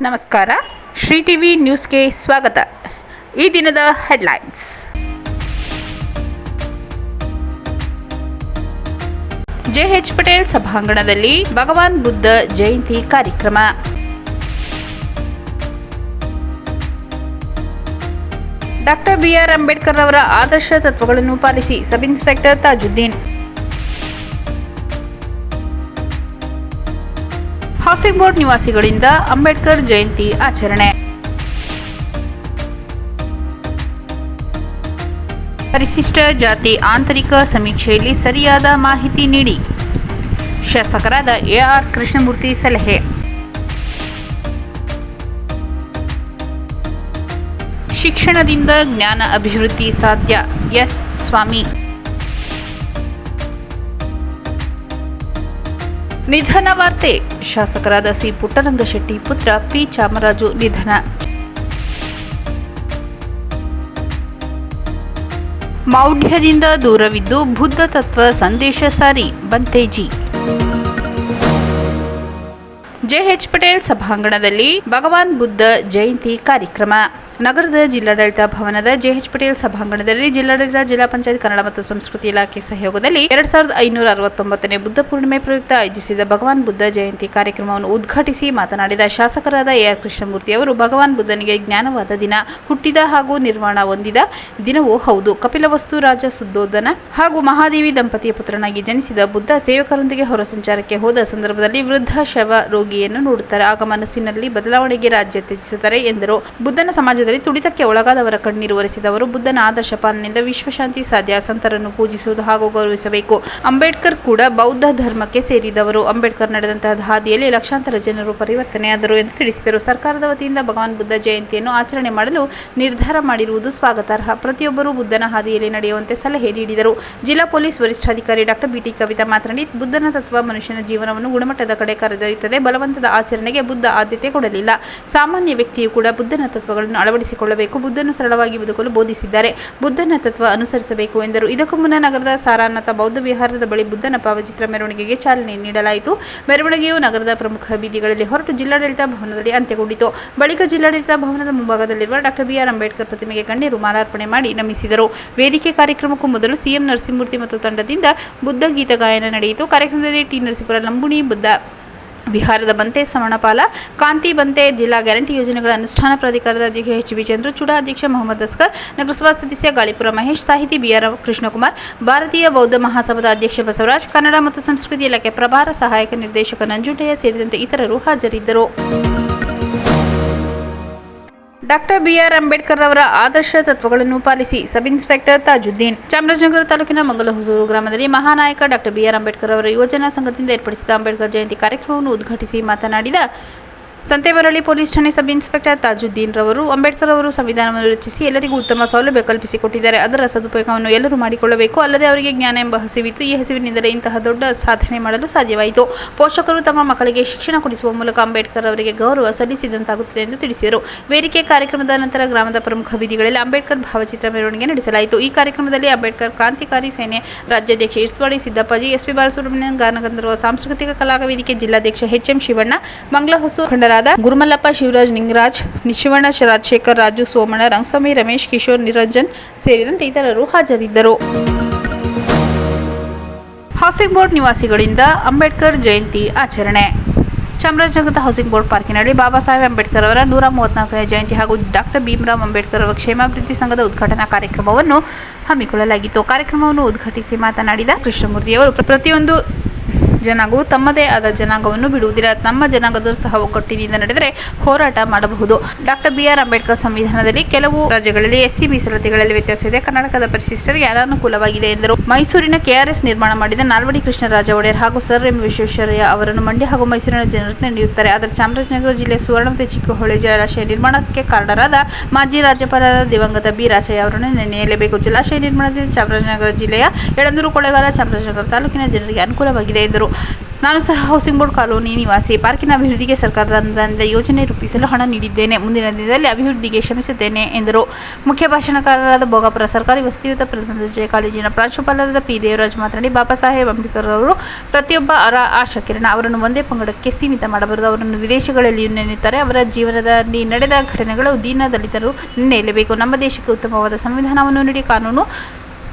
ನಮಸ್ಕಾರ. ಶ್ರೀ ಟಿವಿ ನ್ಯೂಸ್ಗೆ ಸ್ವಾಗತ. ಈ ದಿನದ ಹೆಡ್ಲೈನ್ಸ್. ಜೆಎಚ್ ಪಟೇಲ್ ಸಭಾಂಗಣದಲ್ಲಿ ಭಗವಾನ್ ಬುದ್ಧ ಜಯಂತಿ ಕಾರ್ಯಕ್ರಮ. ಡಾಕ್ಟರ್ ಬಿಆರ್ ಅಂಬೇಡ್ಕರ್ ಅವರ ಆದರ್ಶ ತತ್ವಗಳನ್ನು ಪಾಲಿಸಿ sub inspector Tajuddin. Housing board ನಿವಾಸಿಗಳಿಂದ ಅಂಬೇಡ್ಕರ್ ಜಯಂತಿ ಆಚರಣೆ. ಪರಿಶಿಷ್ಟ ಜಾತಿ ಆಂತರಿಕ ಸಮೀಕ್ಷೆಯಲ್ಲಿ ಸರಿಯಾದ ಮಾಹಿತಿ ನೀಡಿ ಶಾಸಕರಾದ ಎಆರ್ ಕೃಷ್ಣಮೂರ್ತಿ ಸಲಹೆ. ಶಿಕ್ಷಣದಿಂದ ಜ್ಞಾನ ಅಭಿವೃದ್ಧಿ ಸಾಧ್ಯ, ಎಸ್ ಸ್ವಾಮಿ. ನಿಧನ ವಾರ್ತೆ. ಶಾಸಕರಾದ ಸಿ ಪುಟ್ಟರಂಗಶೆಟ್ಟಿ ಪುತ್ರ ಪಿ ಚಾಮರಾಜು ನಿಧನ. ಮೌಢ್ಯದಿಂದ ದೂರವಿದ್ದು ಬುದ್ಧ ತತ್ವ ಸಂದೇಶ ಸಾರಿ ಬಂತೇಜಿ. ಜೆಎಚ್ ಪಟೇಲ್ ಸಭಾಂಗಣದಲ್ಲಿ ಭಗವಾನ್ ಬುದ್ಧ ಜಯಂತಿ ಕಾರ್ಯಕ್ರಮ. ನಗರದ ಜಿಲ್ಲಾಡಳಿತ ಭವನದ ಜೆಎಚ್ ಪಟೇಲ್ ಸಭಾಂಗಣದಲ್ಲಿ ಜಿಲ್ಲಾಡಳಿತ, ಜಿಲ್ಲಾ ಪಂಚಾಯತ್, ಕನ್ನಡ ಮತ್ತು ಸಂಸ್ಕೃತಿ ಇಲಾಖೆ ಸಹಯೋಗದಲ್ಲಿ 2569ನೇ ಬುದ್ಧ ಪೂರ್ಣಿಮೆ ಪ್ರಯುಕ್ತ ಆಯೋಜಿಸಿದ ಭಗವಾನ್ ಬುದ್ಧ ಜಯಂತಿ ಕಾರ್ಯಕ್ರಮವನ್ನು ಉದ್ಘಾಟಿಸಿ ಮಾತನಾಡಿದ ಶಾಸಕರಾದ ಎಆರ್ ಕೃಷ್ಣಮೂರ್ತಿ ಅವರು, ಭಗವಾನ್ ಬುದ್ಧನಿಗೆ ಜ್ಞಾನವಾದ ದಿನ, ಹುಟ್ಟಿದ ಹಾಗೂ ನಿರ್ವಾಣ ಹೊಂದಿದ ದಿನವೂ ಹೌದು. ಕಪಿಲವಸ್ತು ರಾಜ ಶುದ್ಧೋಧನ ಹಾಗೂ ಮಹಾದೇವಿ ದಂಪತಿಯ ಪುತ್ರನಾಗಿ ಜನಿಸಿದ ಬುದ್ಧ ಸೇವಕರೊಂದಿಗೆ ಹೊರ ಸಂಚಾರಕ್ಕೆ ಹೋದ ಸಂದರ್ಭದಲ್ಲಿ ವೃದ್ಧ ಶವ ರೋಗಿಯನ್ನು ನೋಡುತ್ತಾರೆ, ಆಗ ಮನಸ್ಸಿನಲ್ಲಿ ಬದಲಾವಣೆಗೆ ರಾಜ್ಯ ತ್ಯಜಿಸುತ್ತಾರೆ ಎಂದರು. ಬುದ್ಧನ ಸಮಾಜ ತುಳಿತಕ್ಕೆ ಒಳಗಾದವರ ಕಣ್ಣೀರು ಒರೆಸಿದವರು. ಬುದ್ಧನ ಆದರ್ಶ ಪಾಲನೆಯಿಂದ ವಿಶ್ವಶಾಂತಿ ಸಾಧ್ಯ. ಸಂತರನ್ನು ಪೂಜಿಸುವುದು ಹಾಗೂ ಗೌರವಿಸಬೇಕು. ಅಂಬೇಡ್ಕರ್ ಕೂಡ ಬೌದ್ಧ ಧರ್ಮಕ್ಕೆ ಸೇರಿದವರು. ಅಂಬೇಡ್ಕರ್ ನಡೆದಂತಹ ಹಾದಿಯಲ್ಲಿ ಲಕ್ಷಾಂತರ ಜನರು ಪರಿವರ್ತನೆಯಾದರು ಎಂದು ತಿಳಿಸಿದರು. ಸರ್ಕಾರದ ವತಿಯಿಂದ ಭಗವಾನ್ ಬುದ್ಧ ಜಯಂತಿಯನ್ನು ಆಚರಣೆ ಮಾಡಲು ನಿರ್ಧಾರ ಮಾಡಿರುವುದು ಸ್ವಾಗತಾರ್ಹ. ಪ್ರತಿಯೊಬ್ಬರೂ ಬುದ್ಧನ ಹಾದಿಯಲ್ಲಿ ನಡೆಯುವಂತೆ ಸಲಹೆ ನೀಡಿದರು. ಜಿಲ್ಲಾ ಪೊಲೀಸ್ ವರಿಷ್ಠಾಧಿಕಾರಿ ಡಾಕ್ಟರ್ ಬಿಟಿ ಕವಿತಾ ಮಾತನಾಡಿ, ಬುದ್ಧನ ತತ್ವ ಮನುಷ್ಯನ ಜೀವನವನ್ನು ಗುಣಮಟ್ಟದ ಕಡೆ ಕರೆದೊಯ್ಯುತ್ತದೆ. ಬಲವಂತದ ಆಚರಣೆಗೆ ಬುದ್ಧ ಆದ್ಯತೆ ಕೊಡಲಿಲ್ಲ. ಸಾಮಾನ್ಯ ವ್ಯಕ್ತಿಯು ಕೂಡ ಬುದ್ಧನ ತತ್ವಗಳನ್ನು ಅಳವಡಿಸಿಕೊಳ್ಳಬೇಕು. ಬುದ್ಧನು ಸರಳವಾಗಿ ಬದುಕಲು ಬೋಧಿಸಿದ್ದಾರೆ. ಬುದ್ಧನ ತತ್ವ ಅನುಸರಿಸಬೇಕು ಎಂದರು. ಇದಕ್ಕೂ ಮುನ್ನ ನಗರದ ಸಾರಾನಾಥ ಬೌದ್ಧ ವಿಹಾರದ ಬಳಿ ಬುದ್ಧನ ಭಾವಚಿತ್ರ ಮೆರವಣಿಗೆಗೆ ಚಾಲನೆ ನೀಡಲಾಯಿತು. ಮೆರವಣಿಗೆಯು ನಗರದ ಪ್ರಮುಖ ಬೀದಿಗಳಲ್ಲಿ ಹೊರಟು ಜಿಲ್ಲಾಡಳಿತ ಭವನದಲ್ಲಿ ಅಂತ್ಯಗೊಂಡಿತು. ಬಳಿಕ ಜಿಲ್ಲಾಡಳಿತ ಭವನದ ಮುಂಭಾಗದಲ್ಲಿರುವ ಡಾಕ್ಟರ್ ಬಿಆರ್ ಅಂಬೇಡ್ಕರ್ ಪ್ರತಿಮೆಗೆ ಗಣ್ಯರು ಮಾಲಾರ್ಪಣೆ ಮಾಡಿ ನಮಿಸಿದರು. ವೇದಿಕೆ ಕಾರ್ಯಕ್ರಮಕ್ಕೂ ಮೊದಲು ಸಿಎಂ ನರಸಿಂಹಮೂರ್ತಿ ಮತ್ತು ತಂಡದಿಂದ ಬುದ್ಧ ಗೀತ ಗಾಯನ ನಡೆಯಿತು. ಕಾರ್ಯಕ್ರಮದಲ್ಲಿ ಟಿ ನರಸೀಪುರ ಲಂಬುಣಿ ಬುದ್ಧ ವಿಹಾರದ ಬಂತೆ ಸಮಣಪಾಲ, ಕಾಂತಿ ಬಂತೆ, ಜಿಲ್ಲಾ ಗ್ಯಾರಂಟಿ ಯೋಜನೆಗಳ ಅನುಷ್ಠಾನ ಪ್ರಾಧಿಕಾರದ ಅಧ್ಯಕ್ಷ ಎಚ್.ಬಿ. ಚಂದ್ರು, ಚುಡಾ ಅಧ್ಯಕ್ಷ ಮೊಹಮ್ಮದ್ ಅಸ್ಕರ್, ನಗರಸಭಾ ಸದಸ್ಯ ಗಾಳಿಪುರ ಮಹೇಶ್, ಸಾಹಿತಿ ಬಿಆರ್ ಕೃಷ್ಣಕುಮಾರ್, ಭಾರತೀಯ ಬೌದ್ಧ ಮಹಾಸಭಾದ ಅಧ್ಯಕ್ಷ ಬಸವರಾಜ್, ಕನ್ನಡ ಮತ್ತು ಸಂಸ್ಕೃತಿ ಇಲಾಖೆ ಪ್ರಭಾರ ಸಹಾಯಕ ನಿರ್ದೇಶಕ ನಂಜುಂಡಯ್ಯ ಸೇರಿದಂತೆ ಇತರರು ಹಾಜರಿದ್ದರು. ಡಾಕ್ಟರ್ ಬಿಆರ್ ಅಂಬೇಡ್ಕರ್ ಅವರ ಆದರ್ಶ ತತ್ವಗಳನ್ನು ಪಾಲಿಸಿ ಸಬ್ ಇನ್ಸ್ಪೆಕ್ಟರ್ ತಾಜುದ್ದೀನ್. ಚಾಮರಾಜನಗರ ತಾಲೂಕಿನ ಮಂಗಲಹೊಸೂರು ಗ್ರಾಮದಲ್ಲಿ ಮಹಾನಾಯಕ ಡಾಕ್ಟರ್ ಬಿಆರ್ ಅಂಬೇಡ್ಕರ್ ಅವರ ಯುವಜನ ಸಂಘದಿಂದ ಏರ್ಪಡಿಸಿದ ಅಂಬೇಡ್ಕರ್ ಜಯಂತಿ ಕಾರ್ಯಕ್ರಮವನ್ನು ಉದ್ಘಾಟಿಸಿ ಮಾತನಾಡಿದ ಸಂತೇವರಹಳ್ಳಿ ಪೊಲೀಸ್ ಠಾಣೆ ಸಬ್ ಇನ್ಸ್ಪೆಕ್ಟರ್ ತಾಜುದ್ದೀನ್ ರವರು, ಅಂಬೇಡ್ಕರ್ ಅವರು ಸಂವಿಧಾನವನ್ನು ರಚಿಸಿ ಎಲ್ಲರಿಗೂ ಉತ್ತಮ ಸೌಲಭ್ಯ ಕಲ್ಪಿಸಿಕೊಟ್ಟಿದ್ದಾರೆ. ಅದರ ಸದುಪಯೋಗವನ್ನು ಎಲ್ಲರೂ ಮಾಡಿಕೊಳ್ಳಬೇಕು. ಅಲ್ಲದೆ ಅವರಿಗೆ ಜ್ಞಾನ ಎಂಬ ಹಸಿವಿತ್ತು. ಈ ಹಸಿವಿನಿಂದಲೇ ಇಂತಹ ದೊಡ್ಡ ಸಾಧನೆ ಮಾಡಲು ಸಾಧ್ಯವಾಯಿತು. ಪೋಷಕರು ತಮ್ಮ ಮಕ್ಕಳಿಗೆ ಶಿಕ್ಷಣ ಕೊಡಿಸುವ ಮೂಲಕ ಅಂಬೇಡ್ಕರ್ ಅವರಿಗೆ ಗೌರವ ಸಲ್ಲಿಸಿದಂತಾಗುತ್ತದೆ ಎಂದು ತಿಳಿಸಿದರು. ವೇದಿಕೆ ಕಾರ್ಯಕ್ರಮದ ನಂತರ ಗ್ರಾಮದ ಪ್ರಮುಖ ಬೀದಿಗಳಲ್ಲಿ ಅಂಬೇಡ್ಕರ್ ಭಾವಚಿತ್ರ ಮೆರವಣಿಗೆ ನಡೆಸಲಾಯಿತು. ಈ ಕಾರ್ಯಕ್ರಮದಲ್ಲಿ ಅಂಬೇಡ್ಕರ್ ಕ್ರಾಂತಿಕಾರಿ ಸೇನೆ ರಾಜ್ಯಾಧ್ಯಕ್ಷ ಇರ್ಸ್ವಾಡಿ ಸಿದ್ದಪ್ಪಾಜಿ, ಎಸ್ಪಿ ಬಾಲಸುಬ್ರಹ್ಮಣ್ಯಂ, ಗಾನಗಂಧರ್ವ ಸಾಂಸ್ಕೃತಿಕ ಕಲಾ ವೇದಿಕೆ ಜಿಲ್ಲಾಧ್ಯಕ್ಷ ಎಚ್ಎಂ ಶಿವಣ್ಣ, ಮಂಗಲಹೊಸೂರು ಖಂಡರ ಗುರುಮಲ್ಲಪ್ಪ, ಶಿವರಾಜ್, ನಿಂಗರಾಜ್, ಶಿವಣ್ಣ, ರಾಜಶೇಖರ್, ರಾಜು, ಸೋಮಣ್ಣ, ರಂಗಸ್ವಾಮಿ, ರಮೇಶ್, ಕಿಶೋರ್, ನಿರಂಜನ್ ಸೇರಿದಂತೆ ಇತರರು ಹಾಜರಿದ್ದರು. ಹೌಸಿಂಗ್ ಬೋರ್ಡ್ ನಿವಾಸಿಗಳಿಂದ ಅಂಬೇಡ್ಕರ್ ಜಯಂತಿ ಆಚರಣೆ. ಚಾಮರಾಜನಗರದ ಹೌಸಿಂಗ್ ಬೋರ್ಡ್ ಪಾರ್ಕಿನಲ್ಲಿ ಬಾಬಾ ಸಾಹೇಬ್ ಅಂಬೇಡ್ಕರ್ ಅವರ 134ನೇ ಜಯಂತಿ ಹಾಗೂ ಡಾಕ್ಟರ್ ಭೀಮರಾವ್ ಅಂಬೇಡ್ಕರ್ ಅವರ ಕ್ಷೇಮಾಭಿವೃದ್ಧಿ ಸಂಘದ ಉದ್ಘಾಟನಾ ಕಾರ್ಯಕ್ರಮವನ್ನು ಹಮ್ಮಿಕೊಳ್ಳಲಾಗಿತ್ತು. ಕಾರ್ಯಕ್ರಮವನ್ನು ಉದ್ಘಾಟಿಸಿ ಮಾತನಾಡಿದ ಕೃಷ್ಣಮೂರ್ತಿ ಅವರು, ಪ್ರತಿಯೊಂದು ಜನಾಂಗವು ತಮ್ಮದೇ ಆದ ಜನಾಂಗವನ್ನು ಬಿಡುವುದಿಲ್ಲ. ನಮ್ಮ ಜನಾಂಗದವರು ಸಹ ಒಗ್ಗಟ್ಟಿನಿಂದ ನಡೆದರೆ ಹೋರಾಟ ಮಾಡಬಹುದು. ಡಾಕ್ಟರ್ ಬಿಆರ್ ಅಂಬೇಡ್ಕರ್ ಸಂವಿಧಾನದಲ್ಲಿ ಕೆಲವು ರಾಜ್ಯಗಳಲ್ಲಿ ಎಸ್ಸಿ ಮೀಸಲಾತಿಗಳಲ್ಲಿ ವ್ಯತ್ಯಾಸ ಇದೆ. ಕರ್ನಾಟಕದ ಪರಿಶಿಷ್ಟರಿಗೆ ಅನಾನುಕೂಲವಾಗಿದೆ ಎಂದರು. ಮೈಸೂರಿನ ಕೆಆರ್ಎಸ್ ನಿರ್ಮಾಣ ಮಾಡಿದ ನಾಲ್ವಡಿ ಕೃಷ್ಣರಾಜ ಒಡೆಯರ್ ಹಾಗೂ ಸರ್ ಎಂ ವಿಶ್ವೇಶ್ವರಯ್ಯ ಅವರನ್ನು ಮಂಡ್ಯ ಹಾಗೂ ಮೈಸೂರಿನ ಜನರನ್ನು ನೀಡುತ್ತಾರೆ. ಆದರೆ ಚಾಮರಾಜನಗರ ಜಿಲ್ಲೆಯ ಸುವರ್ಣವತಿ ಚಿಕ್ಕಹೊಳೆ ಜಲಾಶಯ ನಿರ್ಮಾಣಕ್ಕೆ ಕಾರಣರಾದ ಮಾಜಿ ರಾಜ್ಯಪಾಲರಾದ ದಿವಂಗತ ಬಿ ರಾಜಯ್ಯ ಅವರನ್ನು ನೆನೆಯಲೇಬೇಕು. ಜಲಾಶಯ ನಿರ್ಮಾಣದಿಂದ ಚಾಮರಾಜನಗರ ಜಿಲ್ಲೆಯ ಯಳಂದೂರು, ಕೊಳ್ಳೇಗಾಲ, ಚಾಮರಾಜನಗರ ತಾಲೂಕಿನ ಜನರಿಗೆ ಅನುಕೂಲವಾಗಿದೆ ಎಂದರು. ನಾನು ಸಹ ಹೌಸಿಂಗ್ ಬೋರ್ಡ್ ಕಾಲೋನಿ ನಿವಾಸಿ. ಪಾರ್ಕಿನ ಅಭಿವೃದ್ಧಿಗೆ ಸರ್ಕಾರದ ಅನುದಾನದಿಂದ ಯೋಜನೆ ರೂಪಿಸಲು ಹಣ ನೀಡಿದ್ದೇನೆ. ಮುಂದಿನ ದಿನದಲ್ಲಿ ಅಭಿವೃದ್ಧಿಗೆ ಶ್ರಮಿಸುತ್ತೇನೆ ಎಂದರು. ಮುಖ್ಯ ಭಾಷಣಕಾರರಾದ ಭೋಗಾಪುರ ಸರ್ಕಾರಿ ವಸತಿಯುತ ಪ್ರಥಮ ದರ್ಜೆ ಕಾಲೇಜಿನ ಪ್ರಾಂಶುಪಾಲರಾದ ಪಿ. ದೇವರಾಜ್ ಮಾತನಾಡಿ, ಬಾಬಾ ಸಾಹೇಬ್ ಅಂಬೇಡ್ಕರ್ ಅವರು ಪ್ರತಿಯೊಬ್ಬ ಆಶಾ ಕಿರಣ. ಅವರನ್ನು ಒಂದೇ ಪಂಗಡಕ್ಕೆ ಸೀಮಿತ ಮಾಡಬಾರದು. ಅವರನ್ನು ವಿದೇಶಗಳಲ್ಲಿ ನೆನೆಯುತ್ತಾರೆ. ಅವರ ಜೀವನದಲ್ಲಿ ನಡೆದ ಘಟನೆಗಳು ದೀನ ದಲಿತರು ನೆನೆಯಲೇಬೇಕು. ನಮ್ಮ ದೇಶಕ್ಕೆ ಉತ್ತಮವಾದ ಸಂವಿಧಾನವನ್ನು ನೀಡಿ ಕಾನೂನು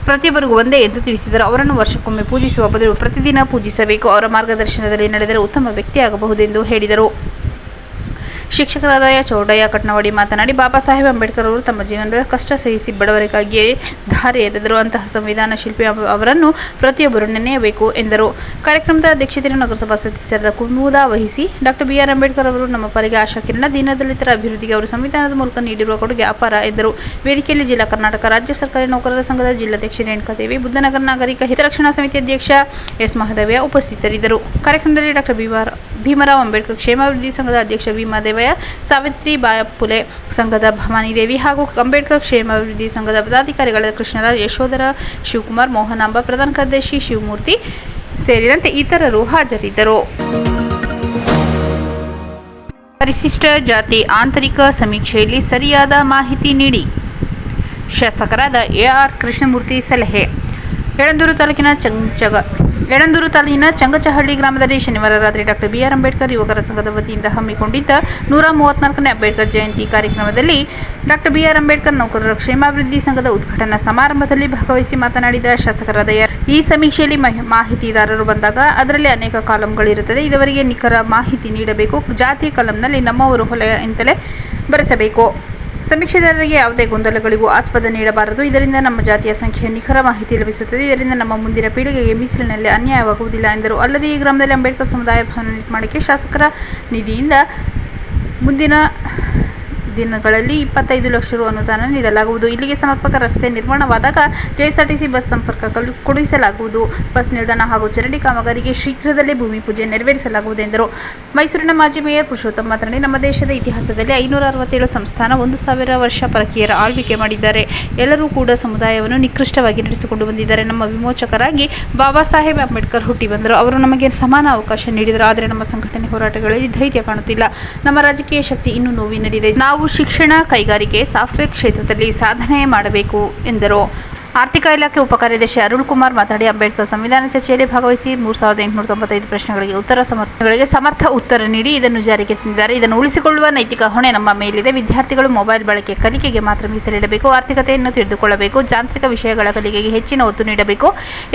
ಪ್ರತಿಯೊಬ್ಬರಿಗೂ ಒಂದೇ ಎಂದು ತಿಳಿಸಿದರು. ಅವರನ್ನು ವರ್ಷಕ್ಕೊಮ್ಮೆ ಪೂಜಿಸುವ ಬದಲು ಪ್ರತಿದಿನ ಪೂಜಿಸಬೇಕು. ಅವರ ಮಾರ್ಗದರ್ಶನದಲ್ಲಿ ನಡೆದರೆ ಉತ್ತಮ ವ್ಯಕ್ತಿಯಾಗಬಹುದೆಂದು ಹೇಳಿದರು. ಶಿಕ್ಷಕರಾದ ಚೌಡಯ್ಯ ಕಟ್ನವಾಡಿ ಮಾತನಾಡಿ, ಬಾಬಾ ಸಾಹೇಬ್ ಅಂಬೇಡ್ಕರ್ ಅವರು ತಮ್ಮ ಜೀವನದ ಕಷ್ಟ ಸಹಿಸಿ ಬಡವರಿಗಾಗಿಯೇ ಧಾರೆ ಎರೆದರು. ಅಂತಹ ಸಂವಿಧಾನ ಶಿಲ್ಪಿ ಅವರನ್ನು ಪ್ರತಿಯೊಬ್ಬರು ನೆನೆಯಬೇಕು ಎಂದರು. ಕಾರ್ಯಕ್ರಮದ ಅಧ್ಯಕ್ಷತೆಯನ್ನು ನಗರಸಭಾ ಸದಸ್ಯರಾದ ಕುಮುದಾ ವಹಿಸಿ, ಡಾಕ್ಟರ್ ಬಿ. ಆರ್. ಅಂಬೇಡ್ಕರ್ ಅವರು ನಮ್ಮ ಪಾಲಿಗೆ ಆಶಾ ಕಿರಣ. ದೀನದಲಿತರ ಅಭಿವೃದ್ಧಿಗೆ ಅವರು ಸಂವಿಧಾನದ ಮೂಲಕ ನೀಡಿರುವ ಕೊಡುಗೆ ಅಪಾರ ಎಂದರು. ವೇದಿಕೆಯಲ್ಲಿ ಜಿಲ್ಲಾ ಕರ್ನಾಟಕ ರಾಜ್ಯ ಸರ್ಕಾರಿ ನೌಕರರ ಸಂಘದ ಜಿಲ್ಲಾಧ್ಯಕ್ಷೆ ರೇಣುಕಾದೇವಿ, ಬುದ್ಧನಗರ ನಾಗರಿಕ ಹಿತರಕ್ಷಣಾ ಸಮಿತಿ ಅಧ್ಯಕ್ಷ ಎಸ್. ಮಹದೇವಯ್ಯ ಉಪಸ್ಥಿತರಿದ್ದರು. ಕಾರ್ಯಕ್ರಮದಲ್ಲಿ ಡಾಕ್ಟರ್ ಭೀಮರಾವ್ ಅಂಬೇಡ್ಕರ್ ಕ್ಷೇಮಾಭಿವೃದ್ಧಿ ಸಂಘದ ಅಧ್ಯಕ್ಷ ವಿ. ಮಹದೇವಯ್ಯ, ಸಾವಿತ್ರಿ ಬಾಯಿ ಪುಲೆ ಸಂಘದ ಭವಾನಿ ದೇವಿ ಹಾಗೂ ಅಂಬೇಡ್ಕರ್ ಕ್ಷೇಮಾಭಿವೃದ್ಧಿ ಸಂಘದ ಪದಾಧಿಕಾರಿಗಳಾದ ಕೃಷ್ಣರಾಜ್, ಯಶೋಧರ, ಶಿವಕುಮಾರ್, ಮೋಹನಾಂಬ, ಪ್ರಧಾನ ಕಾರ್ಯದರ್ಶಿ ಶಿವಮೂರ್ತಿ ಸೇರಿದಂತೆ ಇತರರು ಹಾಜರಿದ್ದರು. ಪರಿಶಿಷ್ಟ ಜಾತಿ ಆಂತರಿಕ ಸಮೀಕ್ಷೆಯಲ್ಲಿ ಸರಿಯಾದ ಮಾಹಿತಿ ನೀಡಿ ಶಾಸಕರಾದ ಎ.ಆರ್. ಕೃಷ್ಣಮೂರ್ತಿ ಸಲಹೆ. ಯಳಂದೂರು ತಾಲೂಕಿನ ಚಂಗಚಹಳ್ಳಿ ಗ್ರಾಮದಲ್ಲಿ ಶನಿವಾರ ರಾತ್ರಿ ಡಾಕ್ಟರ್ ಬಿ. ಆರ್. ಅಂಬೇಡ್ಕರ್ ಯುವಕರ ಸಂಘದ ವತಿಯಿಂದ ಹಮ್ಮಿಕೊಂಡಿದ್ದ 134ನೇ ಅಂಬೇಡ್ಕರ್ ಜಯಂತಿ ಕಾರ್ಯಕ್ರಮದಲ್ಲಿ ಡಾಕ್ಟರ್ ಬಿ. ಆರ್. ಅಂಬೇಡ್ಕರ್ ನೌಕರರ ಕ್ಷೇಮಾಭಿವೃದ್ಧಿ ಸಂಘದ ಉದ್ಘಾಟನಾ ಸಮಾರಂಭದಲ್ಲಿ ಭಾಗವಹಿಸಿ ಮಾತನಾಡಿದ ಶಾಸಕರಾದ ಈ ಸಮೀಕ್ಷೆಯಲ್ಲಿ ಮಾಹಿತಿದಾರರು ಬಂದಾಗ ಅದರಲ್ಲಿ ಅನೇಕ ಕಾಲಂಗಳಿರುತ್ತದೆ. ಇದವರಿಗೆ ನಿಖರ ಮಾಹಿತಿ ನೀಡಬೇಕು. ಜಾತಿ ಕಾಲಂನಲ್ಲಿ ನಮ್ಮವರು ಹೊಲ ಎಂತಲೇ ಬರೆಸಬೇಕು. ಸಮೀಕ್ಷೆದಾರರಿಗೆ ಯಾವುದೇ ಗೊಂದಲಗಳಿಗೂ ಆಸ್ಪದ ನೀಡಬಾರದು. ಇದರಿಂದ ನಮ್ಮ ಜಾತಿಯ ಸಂಖ್ಯೆಯ ನಿಖರ ಮಾಹಿತಿ ಲಭಿಸುತ್ತದೆ. ಇದರಿಂದ ನಮ್ಮ ಮುಂದಿನ ಪೀಳಿಗೆಗೆ ಮೀಸಲಿನಲ್ಲಿ ಅನ್ಯಾಯವಾಗುವುದಿಲ್ಲ ಎಂದರು. ಅಲ್ಲದೆ ಈ ಗ್ರಾಮದಲ್ಲಿ ಅಂಬೇಡ್ಕರ್ ಸಮುದಾಯ ಭವನ ನಿರ್ಮಾಣಕ್ಕೆ ಶಾಸಕರ ನಿಧಿಯಿಂದ ಮುಂದಿನ ದಿನಗಳಲ್ಲಿ 25 ಲಕ್ಷ ರು ಅನುದಾನ ನೀಡಲಾಗುವುದು. ಇಲ್ಲಿಗೆ ಸಮರ್ಪಕ ರಸ್ತೆ ನಿರ್ಮಾಣವಾದಾಗ ಕೆಎಸ್ಆರ್ಟಿಸಿ ಬಸ್ ಸಂಪರ್ಕ ಕೊಡಿಸಲಾಗುವುದು. ಬಸ್ ನಿಲ್ದಾಣ ಹಾಗೂ ಚರಂಡಿ ಕಾಮಗಾರಿಗೆ ಶೀಘ್ರದಲ್ಲೇ ಭೂಮಿ ಪೂಜೆ ನೆರವೇರಿಸಲಾಗುವುದು ಎಂದರು. ಮೈಸೂರಿನ ಮಾಜಿ ಮೇಯರ್ ಪುರುಷೋತ್ತಮ್ ಮಾತನಾಡಿ, ನಮ್ಮ ದೇಶದ ಇತಿಹಾಸದಲ್ಲಿ 567 ಸಂಸ್ಥಾನ 1000 ವರ್ಷ ಪರಕೀಯರ ಆಳ್ವಿಕೆ ಮಾಡಿದ್ದಾರೆ. ಎಲ್ಲರೂ ಕೂಡ ಸಮುದಾಯವನ್ನು ನಿಕೃಷ್ಟವಾಗಿ ನಡೆಸಿಕೊಂಡು ಬಂದಿದ್ದಾರೆ. ನಮ್ಮ ವಿಮೋಚಕರಾಗಿ ಬಾಬಾ ಸಾಹೇಬ್ ಅಂಬೇಡ್ಕರ್ ಹುಟ್ಟಿ ಬಂದರು. ಅವರು ನಮಗೆ ಸಮಾನ ಅವಕಾಶ ನೀಡಿದರು. ಆದರೆ ನಮ್ಮ ಸಂಘಟನೆ ಹೋರಾಟಗಳಲ್ಲಿ ಧೈರ್ಯ ಕಾಣುತ್ತಿಲ್ಲ. ನಮ್ಮ ರಾಜಕೀಯ ಶಕ್ತಿ ಇನ್ನೂ ನೋವಿನಲ್ಲಿದೆ. ನಾವು ಶಿಕ್ಷಣ, ಕೈಗಾರಿಕೆ, ಸಾಫ್ಟ್ವೇರ್ ಕ್ಷೇತ್ರದಲ್ಲಿ ಸಾಧನೆ ಮಾಡಬೇಕು ಎಂದರು. ಆರ್ಥಿಕ ಇಲಾಖೆ ಉಪಕಾರ್ಯದರ್ಶಿ ಅರುಳ್ ಕುಮಾರ್ ಮಾತನಾಡಿ, ಅಂಬೇಡ್ಕರ್ ಸಂವಿಧಾನ ಚರ್ಚೆಯಲ್ಲಿ ಭಾಗವಹಿಸಿ 3895 ಪ್ರಶ್ನೆಗಳಿಗೆ ಸಮರ್ಥ ಉತ್ತರ ನೀಡಿ ಇದನ್ನು ಜಾರಿಗೆ ತಂದಿದ್ದಾರೆ. ಇದನ್ನು ಉಳಿಸಿಕೊಳ್ಳುವ ನೈತಿಕ ಹೊಣೆ ನಮ್ಮ ಮೇಲಿದೆ. ವಿದ್ಯಾರ್ಥಿಗಳು ಮೊಬೈಲ್ ಬಳಕೆ ಕಲಿಕೆಗೆ ಮಾತ್ರ ಮೀಸಲಿಡಬೇಕು. ಆರ್ಥಿಕತೆಯನ್ನು ತಿಳಿದುಕೊಳ್ಳಬೇಕು. ತಾಂತ್ರಿಕ ವಿಷಯಗಳ ಕಲಿಕೆಗೆ ಹೆಚ್ಚಿನ ಒತ್ತು ನೀಡಬೇಕು.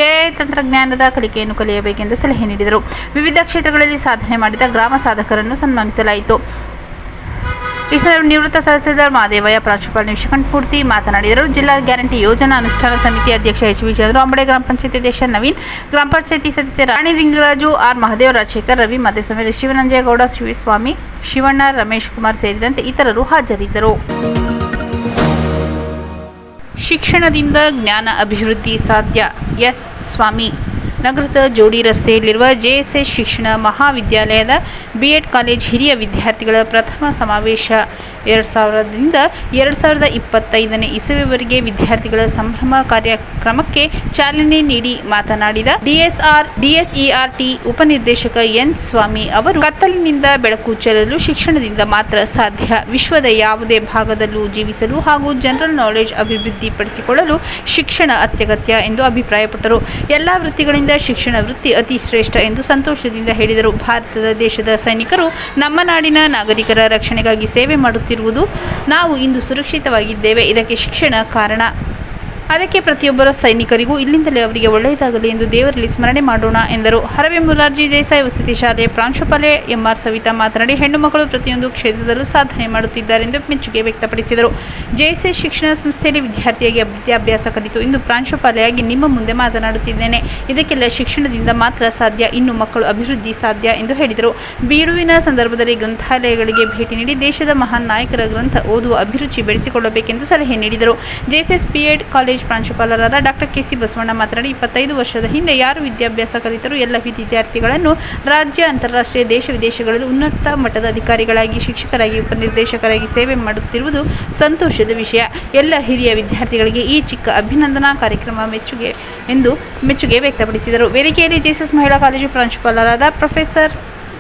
ಎಐ ತಂತ್ರಜ್ಞಾನದ ಕಲಿಕೆಯನ್ನು ಕಲಿಯಬೇಕೆಂದು ಸಲಹೆ ನೀಡಿದರು. ವಿವಿಧ ಕ್ಷೇತ್ರಗಳಲ್ಲಿ ಸಾಧನೆ ಮಾಡಿದ ಗ್ರಾಮ ಸಾಧಕರನ್ನು ಸನ್ಮಾನಿಸಲಾಯಿತು. ಈ ಸಂದರ್ಭ ನಿವೃತ್ತ ತಹಸೀಲ್ದಾರ್ ಮಹದೇವಯ್ಯ, ಪ್ರಾಂಶುಪಾಲ ನಿಶಿಕಾಂತಮೂರ್ತಿ ಮಾತನಾಡಿದರು. ಜಿಲ್ಲಾ ಗ್ಯಾರಂಟಿ ಯೋಜನಾ ಅನುಷ್ಠಾನ ಸಮಿತಿ ಅಧ್ಯಕ್ಷ ಎಚ್. ವಿ. ಚಂದ್ರು, ಅಂಬಡೆ ಗ್ರಾಮ ಪಂಚಾಯತ್ ಅಧ್ಯಕ್ಷ ನವೀನ್, ಗ್ರಾಮ ಪಂಚಾಯತಿ ಸದಸ್ಯ ರಾಣಿ ಲಿಂಗರಾಜು, ಆರ್. ಮಹದೇವ್, ರಾಜಶೇಖರ್, ರವಿ, ಮಧುಸ್ವಾಮಿ, ಶಿವನಂಜೇಗೌಡ, ಶಿವಸ್ವಾಮಿ, ಶಿವಣ್ಣ, ರಮೇಶ್ ಕುಮಾರ್ ಸೇರಿದಂತೆ ಇತರರು ಹಾಜರಿದ್ದರು. ಶಿಕ್ಷಣದಿಂದ ಜ್ಞಾನ ಅಭಿವೃದ್ಧಿ ಸಾಧ್ಯ. ಎಸ್. ಸ್ವಾಮಿ. ನಗರದ ಜೋಡಿ ರಸ್ತೆಯಲ್ಲಿರುವ ಜೆಎಸ್ಎಸ್ ಶಿಕ್ಷಣ ಮಹಾವಿದ್ಯಾಲಯದ ಬಿಎಡ್ ಕಾಲೇಜ್ ಹಿರಿಯ ವಿದ್ಯಾರ್ಥಿಗಳ ಪ್ರಥಮ ಸಮಾವೇಶ 2000ರಿಂದ 2025ನೇ ಇಸವಿವರೆಗೆ ವಿದ್ಯಾರ್ಥಿಗಳ ಸಂಭ್ರಮ ಕಾರ್ಯಕ್ರಮಕ್ಕೆ ಚಾಲನೆ ನೀಡಿ ಮಾತನಾಡಿದ ಡಿಎಸ್ಇಆರ್ಟಿ ಉಪನಿರ್ದೇಶಕ ಎನ್. ಸ್ವಾಮಿ ಅವರು, ಕತ್ತಲಿನಿಂದ ಬೆಳಕು ಚೆಲ್ಲಲು ಶಿಕ್ಷಣದಿಂದ ಮಾತ್ರ ಸಾಧ್ಯ. ವಿಶ್ವದ ಯಾವುದೇ ಭಾಗದಲ್ಲೂ ಜೀವಿಸಲು ಹಾಗೂ ಜನರಲ್ ನಾಲೆಡ್ಜ್ ಅಭಿವೃದ್ಧಿಪಡಿಸಿಕೊಳ್ಳಲು ಶಿಕ್ಷಣ ಅತ್ಯಗತ್ಯ ಎಂದು ಅಭಿಪ್ರಾಯಪಟ್ಟರು. ಎಲ್ಲ ವೃತ್ತಿಗಳಿಂದ ಶಿಕ್ಷಣ ವೃತ್ತಿ ಅತಿ ಶ್ರೇಷ್ಠ ಎಂದು ಸಂತೋಷದಿಂದ ಹೇಳಿದರು. ದೇಶದ ಸೈನಿಕರು ನಮ್ಮ ನಾಡಿನ ನಾಗರಿಕರ ರಕ್ಷಣೆಗಾಗಿ ಸೇವೆ ಮಾಡುತ್ತಿರುವುದು ನಾವು ಇಂದು ಸುರಕ್ಷಿತವಾಗಿದ್ದೇವೆ. ಇದಕ್ಕೆ ಶಿಕ್ಷಣ ಕಾರಣ. ಅದಕ್ಕೆ ಪ್ರತಿಯೊಬ್ಬರ ಸೈನಿಕರಿಗೂ ಇಲ್ಲಿಂದಲೇ ಅವರಿಗೆ ಒಳ್ಳೆಯದಾಗಲಿ ಎಂದು ದೇವರಲ್ಲಿ ಸ್ಮರಣೆ ಮಾಡೋಣ ಎಂದರು. ಹರವೆ ಮೊರಾರ್ಜಿ ದೇಸಾಯಿ ವಸತಿ ಶಾಲೆಯ ಪ್ರಾಂಶುಪಾಲೆ ಎಂಆರ್ ಸವಿತಾ ಮಾತನಾಡಿ, ಹೆಣ್ಣು ಮಕ್ಕಳು ಪ್ರತಿಯೊಂದು ಕ್ಷೇತ್ರದಲ್ಲೂ ಸಾಧನೆ ಮಾಡುತ್ತಿದ್ದಾರೆ ಎಂದು ಮೆಚ್ಚುಗೆ ವ್ಯಕ್ತಪಡಿಸಿದರು. ಜೆಎಸ್ಎಸ್ ಶಿಕ್ಷಣ ಸಂಸ್ಥೆಯಲ್ಲಿ ವಿದ್ಯಾರ್ಥಿಯಾಗಿ ವಿದ್ಯಾಭ್ಯಾಸ ಕಲಿತು ಇಂದು ಪ್ರಾಂಶುಪಾಲೆಯಾಗಿ ನಿಮ್ಮ ಮುಂದೆ ಮಾತನಾಡುತ್ತಿದ್ದೇನೆ. ಇದಕ್ಕೆಲ್ಲ ಶಿಕ್ಷಣದಿಂದ ಮಾತ್ರ ಸಾಧ್ಯ. ಇನ್ನು ಮಕ್ಕಳು ಅಭಿವೃದ್ಧಿ ಸಾಧ್ಯ ಎಂದು ಹೇಳಿದರು. ಬಿಡುವಿನ ಸಂದರ್ಭದಲ್ಲಿ ಗ್ರಂಥಾಲಯಗಳಿಗೆ ಭೇಟಿ ನೀಡಿ ದೇಶದ ಮಹಾನ್ ನಾಯಕರ ಗ್ರಂಥ ಓದುವ ಅಭಿರುಚಿ ಬೆಳೆಸಿಕೊಳ್ಳಬೇಕೆಂದು ಸಲಹೆ ನೀಡಿದರು. ಜೆಎಸ್ಎಸ್ ಬಿಎಡ್ ಕಾಲೇಜ್ ಕಾಲೇಜ್ ಪ್ರಾಂಶುಪಾಲರಾದ ಡಾಕ್ಟರ್ ಕೆ.ಸಿ. ಬಸವಣ್ಣ ಮಾತನಾಡಿ 25 ವರ್ಷದ ಹಿಂದೆ ಯಾರು ವಿದ್ಯಾಭ್ಯಾಸ ಕಲಿತರೂ ಎಲ್ಲ ವಿದ್ಯಾರ್ಥಿಗಳನ್ನು ರಾಜ್ಯ, ಅಂತಾರಾಷ್ಟ್ರೀಯ, ದೇಶ ವಿದೇಶಗಳಲ್ಲಿ ಉನ್ನತ ಮಟ್ಟದ ಅಧಿಕಾರಿಗಳಾಗಿ, ಶಿಕ್ಷಕರಾಗಿ, ಉಪನಿರ್ದೇಶಕರಾಗಿ ಸೇವೆ ಮಾಡುತ್ತಿರುವುದು ಸಂತೋಷದ ವಿಷಯ. ಎಲ್ಲ ಹಿರಿಯ ವಿದ್ಯಾರ್ಥಿಗಳಿಗೆ ಈ ಚಿಕ್ಕ ಅಭಿನಂದನಾ ಕಾರ್ಯಕ್ರಮ ಮೆಚ್ಚುಗೆ ವ್ಯಕ್ತಪಡಿಸಿದರು. ವೇದಿಕೆಯಲ್ಲಿ ಜೆಎಸ್ಎಸ್ ಮಹಿಳಾ ಕಾಲೇಜು ಪ್ರಾಂಶುಪಾಲರಾದ ಪ್ರೊಫೆಸರ್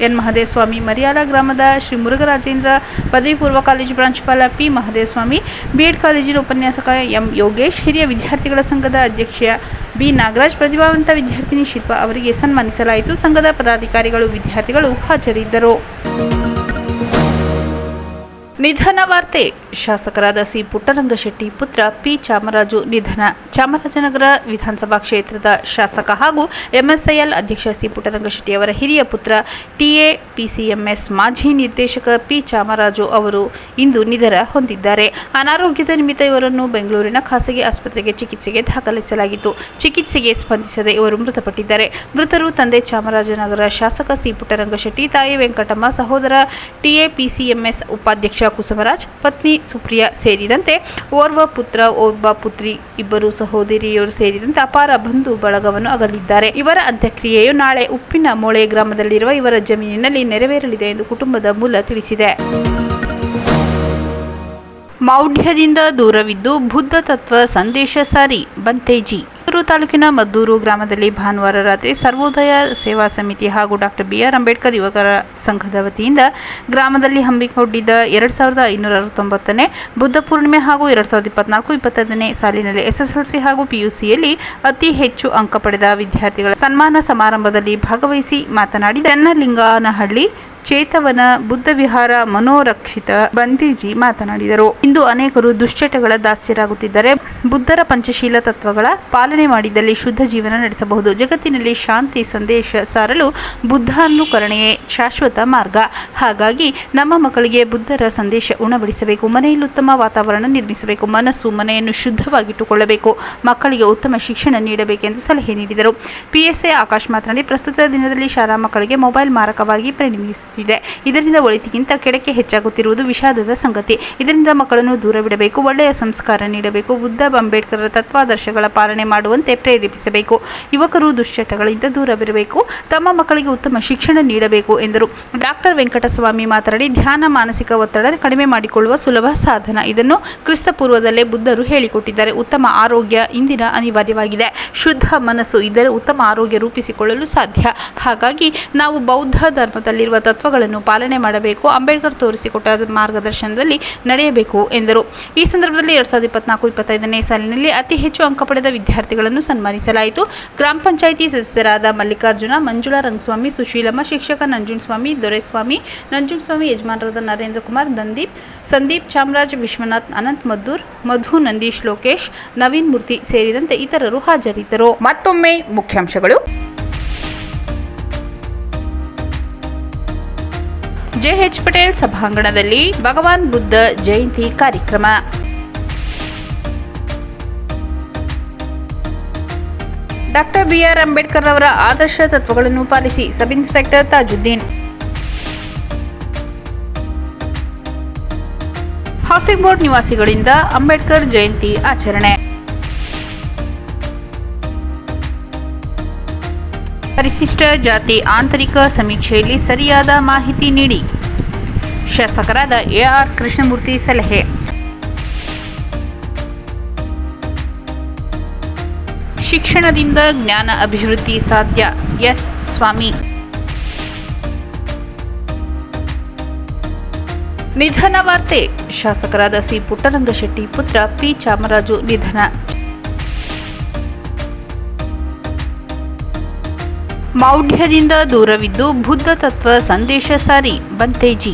ಎನ್. ಮಹದೇವಸ್ವಾಮಿ, ಮರಿಯಾಲ ಗ್ರಾಮದ ಶ್ರೀ ಮುರುಘರಾಜೇಂದ್ರ ಪದವಿ ಪೂರ್ವ ಕಾಲೇಜು ಪ್ರಾಂಶುಪಾಲ ಪಿ. ಮಹದೇವಸ್ವಾಮಿ, ಬಿಎಡ್ ಕಾಲೇಜಿನ ಉಪನ್ಯಾಸಕ ಎಂ. ಯೋಗೇಶ್, ಹಿರಿಯ ವಿದ್ಯಾರ್ಥಿಗಳ ಸಂಘದ ಅಧ್ಯಕ್ಷ ಬಿ. ನಾಗರಾಜ್, ಪ್ರತಿಭಾವಂತ ವಿದ್ಯಾರ್ಥಿನಿ ಶಿಲ್ಪ ಅವರಿಗೆ ಸನ್ಮಾನಿಸಲಾಯಿತು. ಸಂಘದ ಪದಾಧಿಕಾರಿಗಳು, ವಿದ್ಯಾರ್ಥಿಗಳು ಹಾಜರಿದ್ದರು. ನಿಧನ ವಾರ್ತೆ. ಶಾಸಕರಾದ ಸಿ. ಪುಟ್ಟರಂಗಶೆಟ್ಟಿ ಪುತ್ರ ಪಿ. ಚಾಮರಾಜು ನಿಧನ. ಚಾಮರಾಜನಗರ ವಿಧಾನಸಭಾ ಕ್ಷೇತ್ರದ ಶಾಸಕ ಹಾಗೂ ಎಂಎಸ್ಐಎಲ್ ಅಧ್ಯಕ್ಷ ಸಿ. ಪುಟ್ಟರಂಗಶೆಟ್ಟಿ ಅವರ ಹಿರಿಯ ಪುತ್ರ ಟಿಎಪಿಸಿಎಂಎಸ್ ಮಾಜಿ ನಿರ್ದೇಶಕ ಪಿ. ಚಾಮರಾಜು ಅವರು ಇಂದು ನಿಧನ ಹೊಂದಿದ್ದಾರೆ. ಅನಾರೋಗ್ಯದ ನಿಮಿತ್ತ ಇವರನ್ನು ಬೆಂಗಳೂರಿನ ಖಾಸಗಿ ಆಸ್ಪತ್ರೆಗೆ ಚಿಕಿತ್ಸೆಗೆ ದಾಖಲಿಸಲಾಗಿತ್ತು. ಚಿಕಿತ್ಸೆಗೆ ಸ್ಪಂದಿಸದೆ ಇವರು ಮೃತಪಟ್ಟಿದ್ದಾರೆ. ಮೃತರು ತಂದೆ ಚಾಮರಾಜನಗರ ಶಾಸಕ ಸಿ. ಪುಟ್ಟರಂಗಶೆಟ್ಟಿ, ತಾಯಿ ವೆಂಕಟಮ್ಮ, ಸಹೋದರ ಟಿಎಪಿಸಿಎಂಎಸ್ ಉಪಾಧ್ಯಕ್ಷ ಕುಸುಮರಾಜ್, ಪತ್ನಿ ಸುಪ್ರಿಯಾ ಸೇರಿದಂತೆ ಓರ್ವ ಪುತ್ರ, ಒಬ್ಬ ಪುತ್ರಿ, ಇಬ್ಬರು ಸಹೋದರಿಯರು ಸೇರಿದಂತೆ ಅಪಾರ ಬಂಧು ಬಳಗವನ್ನು ಅಗಲಿದ್ದಾರೆ. ಇವರ ಅಂತ್ಯಕ್ರಿಯೆಯು ನಾಳೆ ಉಪ್ಪಿನಮೊಳೆ ಗ್ರಾಮದಲ್ಲಿರುವ ಇವರ ಜಮೀನಿನಲ್ಲಿ ನೆರವೇರಲಿದೆ ಎಂದು ಕುಟುಂಬದ ಮೂಲ ತಿಳಿಸಿದೆ. ಮೌಢ್ಯದಿಂದ ದೂರವಿದ್ದು ಬುದ್ಧ ತತ್ವ ಸಂದೇಶ ಸಾರಿ ಬಂತೇಜಿ. ತಾಲೂಕಿನ ಮದ್ದೂರು ಗ್ರಾಮದಲ್ಲಿ ಭಾನುವಾರ ರಾತ್ರಿ ಸರ್ವೋದಯ ಸೇವಾ ಸಮಿತಿ ಹಾಗೂ ಡಾಕ್ಟರ್ ಬಿ.ಆರ್. ಅಂಬೇಡ್ಕರ್ ಯುವಕರ ಸಂಘದ ವತಿಯಿಂದ ಗ್ರಾಮದಲ್ಲಿ ಹಮ್ಮಿಕೊಂಡಿದ್ದ 2569ನೇ ಬುದ್ಧ ಪೂರ್ಣಿಮೆ ಹಾಗೂ 2024-25ನೇ ಸಾಲಿನಲ್ಲಿ ಎಸ್ಎಸ್ಎಲ್ಸಿ ಹಾಗೂ ಪಿಯುಸಿಯಲ್ಲಿ ಅತಿ ಹೆಚ್ಚು ಅಂಕ ಪಡೆದ ವಿದ್ಯಾರ್ಥಿಗಳ ಸನ್ಮಾನ ಸಮಾರಂಭದಲ್ಲಿ ಭಾಗವಹಿಸಿ ಮಾತನಾಡಿದ ಚನ್ನಲಿಂಗನಹಳ್ಳಿ ಚೇತವನ ಬುದ್ಧ ವಿಹಾರ ಮನೋರಕ್ಷಿತ ಬಂದೀಜಿ ಮಾತನಾಡಿದರು. ಇಂದು ಅನೇಕರು ದುಶ್ಚಟಗಳ ದಾಸ್ಯರಾಗುತ್ತಿದ್ದಾರೆ. ಬುದ್ಧರ ಪಂಚಶೀಲ ತತ್ವಗಳ ಪಾಲನೆ ಮಾಡಿದಲ್ಲಿ ಶುದ್ಧ ಜೀವನ ನಡೆಸಬಹುದು. ಜಗತ್ತಿನಲ್ಲಿ ಶಾಂತಿ ಸಂದೇಶ ಸಾರಲು ಬುದ್ಧ ಅನುಕರಣೆಯೇ ಶಾಶ್ವತ ಮಾರ್ಗ. ಹಾಗಾಗಿ ನಮ್ಮ ಮಕ್ಕಳಿಗೆ ಬುದ್ಧರ ಸಂದೇಶ ಉಣಬಡಿಸಬೇಕು. ಮನೆಯಲ್ಲಿ ಉತ್ತಮ ವಾತಾವರಣ ನಿರ್ಮಿಸಬೇಕು. ಮನೆಯನ್ನು ಶುದ್ಧವಾಗಿಟ್ಟುಕೊಳ್ಳಬೇಕು. ಮಕ್ಕಳಿಗೆ ಉತ್ತಮ ಶಿಕ್ಷಣ ನೀಡಬೇಕೆಂದು ಸಲಹೆ ನೀಡಿದರು. ಪಿಎಸ್ಐ ಆಕಾಶ್ ಮಾತನಾಡಿ, ಪ್ರಸ್ತುತ ದಿನದಲ್ಲಿ ಶಾಲಾ ಮಕ್ಕಳಿಗೆ ಮೊಬೈಲ್ ಮಾರಕವಾಗಿ ಪರಿಣಮಿಸಿದೆ. ಇದರಿಂದ ಒಳಿತಿಗಿಂತ ಕೆಡಕೆ ಹೆಚ್ಚಾಗುತ್ತಿರುವುದು ವಿಷಾದದ ಸಂಗತಿ. ಇದರಿಂದ ಮಕ್ಕಳನ್ನು ದೂರವಿಡಬೇಕು. ಒಳ್ಳೆಯ ಸಂಸ್ಕಾರ ನೀಡಬೇಕು. ಬುದ್ಧ ಅಂಬೇಡ್ಕರ್ ತತ್ವಾದರ್ಶಗಳ ಪಾಲನೆ ಮಾಡುವಂತೆ ಪ್ರೇರೇಪಿಸಬೇಕು. ಯುವಕರು ದುಶ್ಚಟಗಳಿಂದ ದೂರವಿರಬೇಕು. ತಮ್ಮ ಮಕ್ಕಳಿಗೆ ಉತ್ತಮ ಶಿಕ್ಷಣ ನೀಡಬೇಕು ಎಂದರು. ಡಾಕ್ಟರ್ ವೆಂಕಟಸ್ವಾಮಿ ಮಾತನಾಡಿ, ಧ್ಯಾನ ಮಾನಸಿಕ ಒತ್ತಡ ಕಡಿಮೆ ಮಾಡಿಕೊಳ್ಳುವ ಸುಲಭ ಸಾಧನ. ಇದನ್ನು ಕ್ರಿಸ್ತ ಪೂರ್ವದಲ್ಲೇ ಬುದ್ಧರು ಹೇಳಿಕೊಟ್ಟಿದ್ದಾರೆ. ಉತ್ತಮ ಆರೋಗ್ಯ ಇಂದಿನ ಅನಿವಾರ್ಯವಾಗಿದೆ. ಶುದ್ಧ ಮನಸ್ಸು ಇದ್ದರೆ ಉತ್ತಮ ಆರೋಗ್ಯ ರೂಪಿಸಿಕೊಳ್ಳಲು ಸಾಧ್ಯ. ಹಾಗಾಗಿ ನಾವು ಬೌದ್ಧ ಧರ್ಮದಲ್ಲಿರುವ ತತ್ವಗಳನ್ನು ಪಾಲನೆ ಮಾಡಬೇಕು. ಅಂಬೇಡ್ಕರ್ ತೋರಿಸಿಕೊಟ್ಟ ಮಾರ್ಗದರ್ಶನದಲ್ಲಿ ನಡೆಯಬೇಕು ಎಂದರು. ಈ ಸಂದರ್ಭದಲ್ಲಿ 2024-25ನೇ ಸಾಲಿನಲ್ಲಿ ಅತಿ ಹೆಚ್ಚು ಅಂಕ ಪಡೆದ ವಿದ್ಯಾರ್ಥಿಗಳನ್ನು ಸನ್ಮಾನಿಸಲಾಯಿತು. ಗ್ರಾಮ ಪಂಚಾಯಿತಿ ಸದಸ್ಯರಾದ ಮಲ್ಲಿಕಾರ್ಜುನ, ಮಂಜುಳಾ, ರಂಗಸ್ವಾಮಿ, ಸುಶೀಲಮ್ಮ, ಶಿಕ್ಷಕ ನಂಜುಂಡಸ್ವಾಮಿ, ದೊರೆಸ್ವಾಮಿ, ಯಜಮಾನರಾದ ನರೇಂದ್ರ ಕುಮಾರ್, ಸಂದೀಪ್, ಚಾಮರಾಜ್, ವಿಶ್ವನಾಥ್, ಅನಂತ್, ಮಧು, ನಂದೀಶ್, ಲೋಕೇಶ್, ನವೀನ್ ಮೂರ್ತಿ ಸೇರಿದಂತೆ ಇತರರು ಹಾಜರಿದ್ದರು. ಮತ್ತೊಮ್ಮೆ ಮುಖ್ಯಾಂಶಗಳು. ಜೆಎಚ್ ಪಟೇಲ್ ಸಭಾಂಗಣದಲ್ಲಿ ಭಗವಾನ್ ಬುದ್ಧ ಜಯಂತಿ ಕಾರ್ಯಕ್ರಮ. Doctor B R. ಅಂಬೇಡ್ಕರ್ ಅವರ ಆದರ್ಶ ತತ್ವಗಳನ್ನು ಪಾಲಿಸಿ. Sub inspector Tajuddin. Housing board ನಿವಾಸಿಗಳಿಂದ ಅಂಬೇಡ್ಕರ್ ಜಯಂತಿ ಆಚರಣೆ. ಪರಿಶಿಷ್ಟ ಜಾತಿ ಆಂತರಿಕ ಸಮೀಕ್ಷೆಯಲ್ಲಿ ಸರಿಯಾದ ಮಾಹಿತಿ ನೀಡಿ. ಶಾಸಕರಾದ ಎ.ಆರ್. ಕೃಷ್ಣಮೂರ್ತಿ ಸಲಹೆ. ಶಿಕ್ಷಣದಿಂದ ಜ್ಞಾನ ಅಭಿವೃದ್ಧಿ ಸಾಧ್ಯ. ಎಸ್. ಸ್ವಾಮಿ. ನಿಧನ ವಾರ್ತೆ. ಶಾಸಕರಾದ ಸಿ. ಪುಟ್ಟರಂಗಶೆಟ್ಟಿ ಪುತ್ರ ಪಿ. ಚಾಮರಾಜು ನಿಧನ. ಮೌಢ್ಯದಿಂದ ದೂರವಿದ್ದು ಬುದ್ಧ ತತ್ವ ಸಂದೇಶ ಸಾರಿ ಬಂತೇಜಿ.